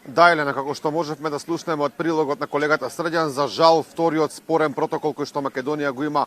Да, Елена, како што можевме да слушнеме од прилогот на колегата Срđan, за жал вториот спорен протокол кој што Македонија го има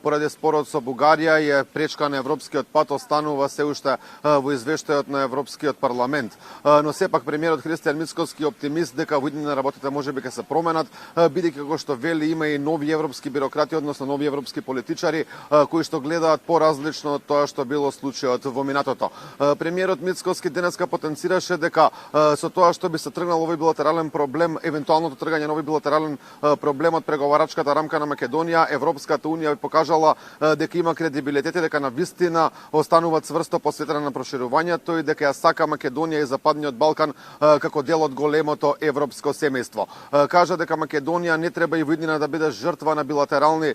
поради спорот со Бугарија е пречка на европскиот пат, останува се уште во извештајот на Европскиот парламент. Но сепак премиерот Христијан Мицкоски оптимист дека во иднина работите можеби ќе се променат, бидејќи како што вели има и нови европски бирократи, односно нови европски политичари кои што гледаат поразлично од тоа што било случајот во минатото. Премиерот Мицкоски денеска потенцираше дека со тоа што би се тргнал овој билатерален проблем, евентуалното тргање на овој билатерален проблем од преговарачката рамка на Македонија, Европската унија би покажала дека има кредибилитет и дека навистина останува цврсто посветена на проширувањето и дека ја сака Македонија и Западниот Балкан како дел од големото европско семејство. Кажа дека Македонија не треба и во иднина да биде жртва на билатерални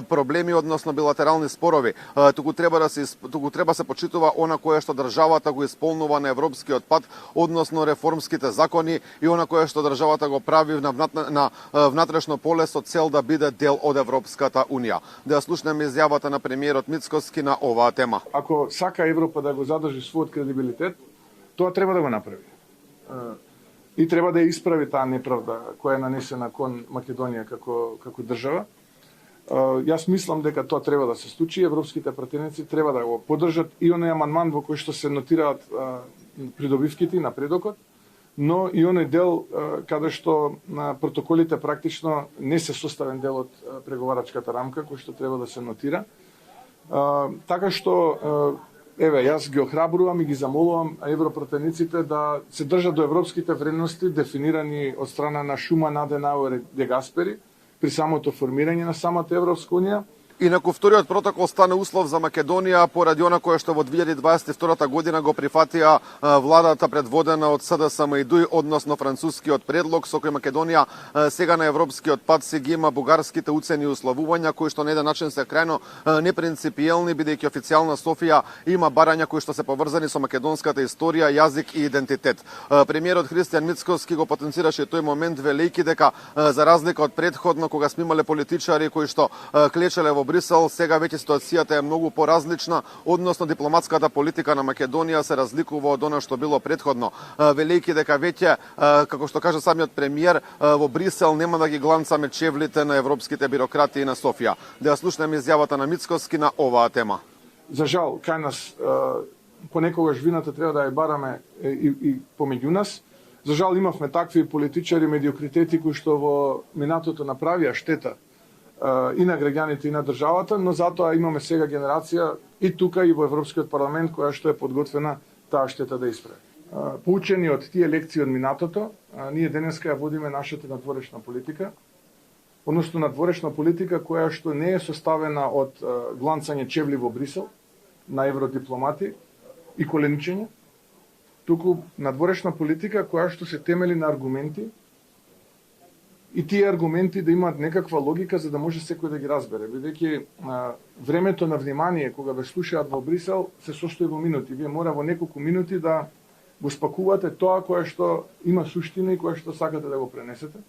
проблеми, односно билатерални спорови. Туку треба се почитува она кое што државата го исполнува на европскиот пат, односно реформските закони и она кое што државата го прави на внатрешно поле со цел да биде дел од Европската унија. Да слушнеме изјавата на премиерот Мицкоски на оваа тема. Ако сака Европа да го задржи својот кредибилитет, тоа треба да го направи. И треба да ја исправи таа неправда која е нанесена кон Македонија како држава. Јас мислам дека тоа треба да се случи, европските пратеници треба да го поддржат и оној амандман во кој што се нотираат придобивките и напредокот, но и оној дел каде што протоколите практично не се составен дел од преговарачката рамка кој што треба да се нотира. Така што еве јас ги охрабрувам и ги замолувам европратениците да се држат до европските вредности дефинирани од страна на Шуман, Аденауер и Де Гаспери при самото формирање на самата Европска унија. Инаку вториот протокол стана услов за Македонија поради она кое што во 2022 година го прифатија владата предводена од СДСМ и ДУИ, односно францускиот предлог со кој Македонија сега на европскиот пат си ги има бугарските уцени и условувања кои што на еден начин се крајно непринципиелни, бидејќи официјална Софија има барања кои што се поврзани со македонската историја, јазик и идентитет. Премиерот Христијан Мицкоски го потенцираше тој момент велејќи дека за разлика од претходно кога сме имале политичари кои што клечеле во Брисел, сега веќе ситуацијата е многу поразлична, односно дипломатската политика на Македонија се разликува од она што било претходно. Велејќи дека веќе, како што кажа самиот премиер, во Брисел нема да ги гланцаме чевлите на европските бирократи и на Софија. Да ја слушнеме изјавата на Мицкоски на оваа тема. За жал, кај нас понекогаш вината треба да ја бараме и помеѓу нас. За жал имавме такви политичари медиокритети кои што во минатото направија штета и на граѓаните и на државата, но затоа имаме сега генерација и тука и во Европскиот парламент која што е подготвена таа штета да исправи. Поучени од тие лекции од минатото, ние денеска ја водиме нашата надворешна политика, односно надворешна политика која што не е составена од гланцање чевли во Брисел на евродипломати и коленичење, туку надворешна политика која што се темели на аргументи и тие аргументи да имаат некаква логика за да може секој да ги разбере, бидејќи времето на внимание кога ве слушаат во Брисел се состои во минути. Вие мора во неколку минути да го спакувате тоа кое што има суштина и кое што сакате да го пренесете.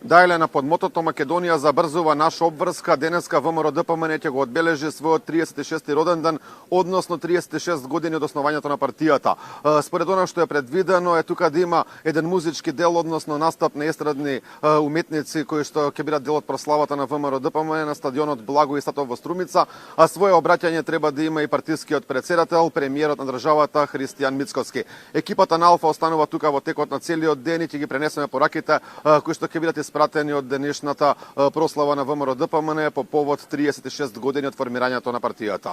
Да, Елена, под мотото Македонија забрзува наша обврска, денеска ВМРО ДПМН ќе го одбележи својот 36-ти роден ден, односно 36 години од основањето на партијата. Според она што е предвидено е тука да има еден музички дел, односно настап на естрадни уметници кои што ќе бидат дел од прославата на ВМРО ДПМН на стадионот Благој Статов во Струмица, а свое обраќање треба да има и партискиот председател, премиерот на државата Христијан Мицкоски. Екипата на Алфа останува тука во текот на целиот ден и ќе ги пренесеме пораките кои што ќе бидат испратени од денешната прослава на ВМРО ДПМН по повод 36 години од формирањето на партијата.